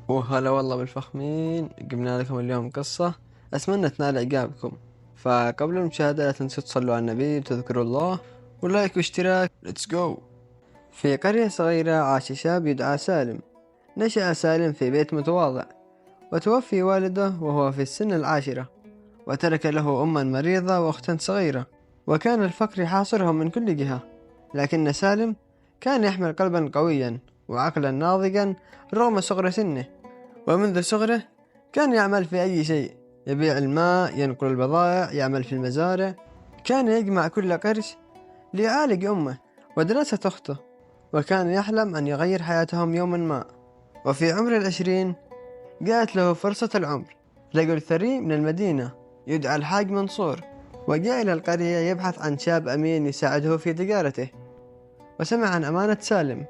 وهلا والله بالفخمين. جبنا لكم اليوم قصة أتمنى تنال إعجابكم. فقبل المشاهدة لا تنسوا تصلوا على النبي وتذكروا الله ولايك واشتراك. ليتس جو. في قرية صغيرة عاش شاب يدعى سالم. نشأ سالم في بيت متواضع، وتوفي والده وهو في السن العاشرة، وترك له أما مريضة وأختا صغيرة، وكان الفقر يحاصرهم من كل جهة. لكن سالم كان يحمل قلبا قويا وعقلا ناضجا رغم صغر سنه، ومنذ صغره كان يعمل في أي شيء: يبيع الماء، ينقل البضائع، يعمل في المزارع. كان يجمع كل قرش ليعالج أمه ودراسة أخته، وكان يحلم أن يغير حياتهم يوما ما. وفي عمر 20 جاءت له فرصة العمر. رجل ثري من المدينة يدعى الحاج منصور، وجاء إلى القرية يبحث عن شاب أمين يساعده في تجارته، وسمع عن أمانة سالم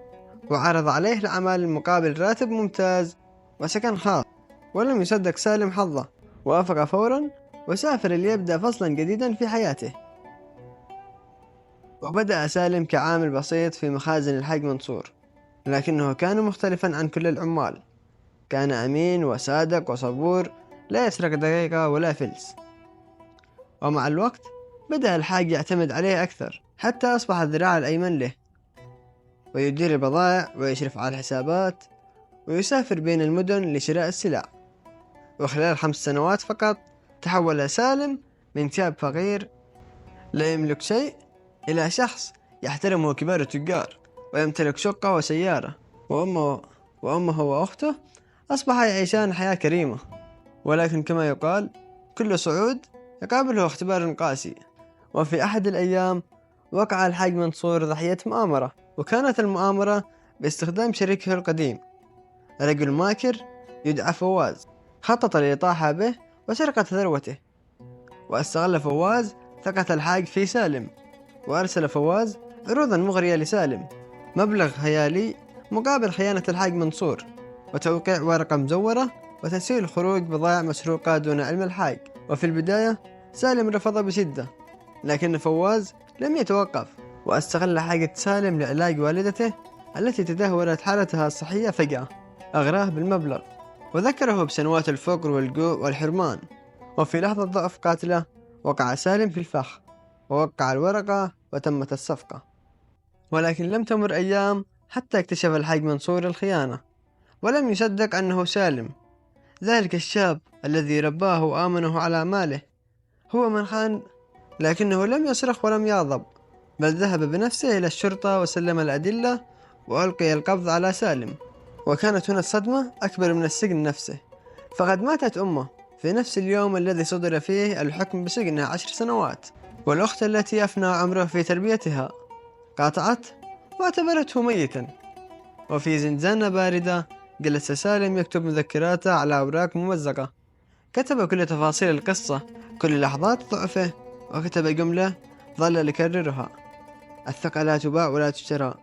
وعرض عليه العمل مقابل راتب ممتاز وسكن خاص. ولم يصدق سالم حظه، وافق فورا وسافر ليبدأ فصلا جديدا في حياته. وبدأ سالم كعامل بسيط في مخازن الحاج منصور، لكنه كان مختلفا عن كل العمال. كان أمين وصادق وصبور، لا يسرق دقيقة ولا فلس. ومع الوقت بدأ الحاج يعتمد عليه أكثر، حتى أصبح الذراع الأيمن له، ويدير البضائع ويشرف على الحسابات ويسافر بين المدن لشراء السلع. وخلال 5 سنوات فقط تحول سالم من شاب فقير لا يملك شيء إلى شخص يحترمه كبار التجار ويمتلك شقة وسيارة. وأمه وأخته أصبحا يعيشان حياة كريمة. ولكن كما يقال، كل صعود يقابله اختبار قاسي. وفي أحد الأيام وقع الحاج منصور ضحية مؤامرة، وكانت المؤامرة باستخدام شريكه القديم، رجل ماكر يدعى فواز. خطط لإطاحة به وسرقة ثروته. واستغل فواز ثقة الحاج في سالم، وأرسل فواز عروضا مغرية لسالم، مبلغ خيالي مقابل خيانة الحاج منصور وتوقيع ورقة مزورة وتسهيل خروج بضائع مسروقة دون علم الحاج. وفي البداية سالم رفض بشدة، لكن فواز لم يتوقف، واستغل حاجة سالم لعلاج والدته التي تدهورت حالتها الصحية فجأة. أغراه بالمبلغ وذكره بسنوات الفقر والجوع والحرمان. وفي لحظة ضعف قاتلة وقع سالم في الفخ ووقع الورقة وتمت الصفقة. ولكن لم تمر أيام حتى اكتشف الحاج منصور الخيانة، ولم يصدق أنه سالم، ذلك الشاب الذي رباه وآمنه على ماله، هو من خان. لكنه لم يصرخ ولم يغضب، بل ذهب بنفسه إلى الشرطة وسلم الأدلة وألقي القبض على سالم. وكانت هنا الصدمة أكبر من السجن نفسه، فقد ماتت أمه في نفس اليوم الذي صدر فيه الحكم بسجنها 10 سنوات. والأخت التي أفنى عمره في تربيتها قاطعته واعتبرته ميتا. وفي زنزانة باردة جلس سالم يكتب مذكراته على أوراق ممزقة. كتب كل تفاصيل القصة، كل لحظات ضعفه، وكتب جملة ظل يكررها: الثقة لا تباع ولا تشترى،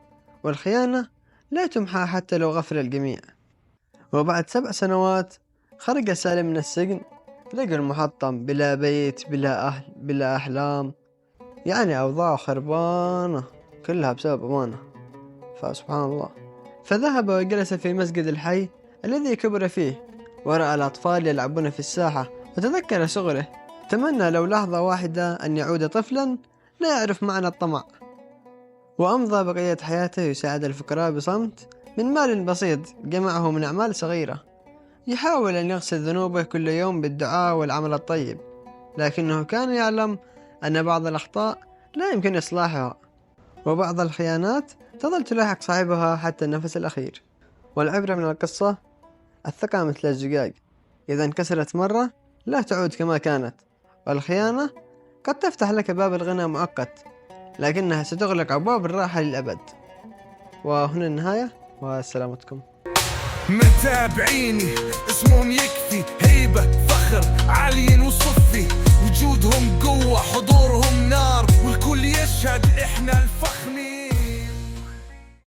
والخيانة لا تمحى حتى لو غفر الجميع. وبعد 7 سنوات خرج سالم من السجن رجل محطم، بلا بيت، بلا أهل، بلا أحلام. يعني أوضاع خربانة كلها بسبب أمانة. فسبحان الله. فذهب وجلس في مسجد الحي الذي كبر فيه، ورأى الأطفال يلعبون في الساحة، وتذكر صغره. تمنى لو لحظة واحدة أن يعود طفلا لا يعرف معنى الطمع. وأمضى بقية حياته يساعد الفقراء بصمت من مال بسيط جمعه من أعمال صغيرة، يحاول أن يغسل ذنوبه كل يوم بالدعاء والعمل الطيب. لكنه كان يعلم أن بعض الأخطاء لا يمكن إصلاحها، وبعض الخيانات تظل تلاحق صاحبها حتى النفس الأخير. والعبرة من القصة: الثقة مثل الزجاج، إذا انكسرت مرة لا تعود كما كانت. والخيانة قد تفتح لك باب الغنى مؤقت، لكنها ستغلق أبواب الراحة للأبد. وهنا النهاية، وسلامتكم. متابعيني اسمهم يكفي، هيبة فخر عاليين وصفي، وجودهم قوة حضورهم نار، والكل يشهد احنا